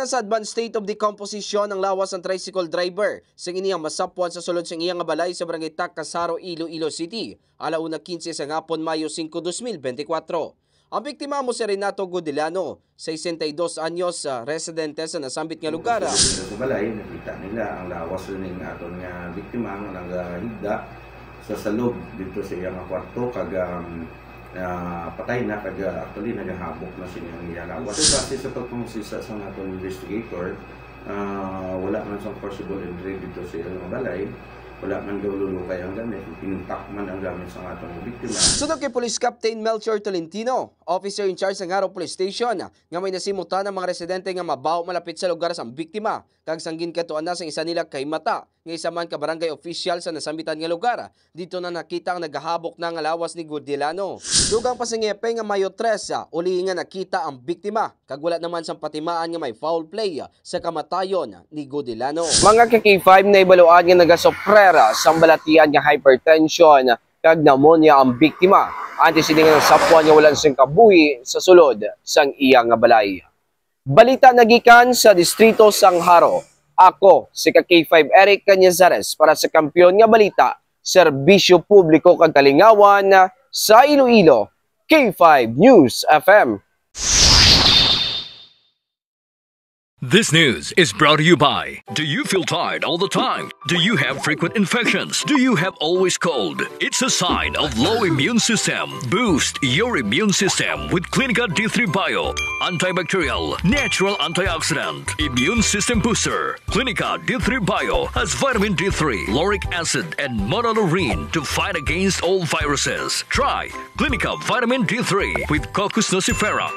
sa advanced state of decomposition ang lawas ng tricycle driver sa iniyang masapwan sa sulod sa iyang balay sa barangay Tacasaro, Iloilo City, alauna 15 sa ngapon Mayo 5, 2024. Ang biktima mo si Renato Godilano, 62 anyos, residente sa nasambit nga lugar. Sa balay, nakita nila ang lawas ng aton nga biktima nga nanghigda sa salog dito sa iyang kwarto kag patay na kag actually nagahabok na siya ng iyalawas. So kasi sa pagpungsisa sa aton investigator, wala man sang forcible entry dito sa iyang balay. Wala man gawlulukay ang gamit, pinuntak man ang gamit sa atong biktima. Sunod kay Police Captain Melchor Tolentino, officer in charge ng Haro Police Station, nga may nasimutan ng mga residente nga mabaw malapit sa lugar sa biktima, kag sanggin katuan na sa isa nila kay mata, nga isa man ka barangay official sa nasambitan nga lugar. Dito na nakita ang nagahabok na nga lawas ni Godilano. Dugang pasingepe nga Mayo 3, uli nga nakita ang biktima, kag wala naman sang patimaan nga may foul play sa kamatayon ni Godilano. Mga ka-K5 na ibaluan nga nagasopre sa balatian nga hypertension kag pneumonia ang biktima. Antes sini nga sapwan nga walang singkabuhi sa sulod sang iyang balay. Balita nagikan sa distrito sang Haro. Ako si K5 Eric Cañazares para sa Kampiyon nga Balita, Serbisyo Publiko kag Kalingawan sa Iloilo, K5 News FM. This news is brought to you by, do you feel tired all the time? Do you have frequent infections? Do you have always cold? It's a sign of low immune system. Boost your immune system with Clinica D3 Bio, antibacterial, natural antioxidant, immune system booster. Clinica D3 Bio has vitamin D3, lauric acid, and monolurine to fight against all viruses. Try Clinica Vitamin D3 with Coccus nocifera.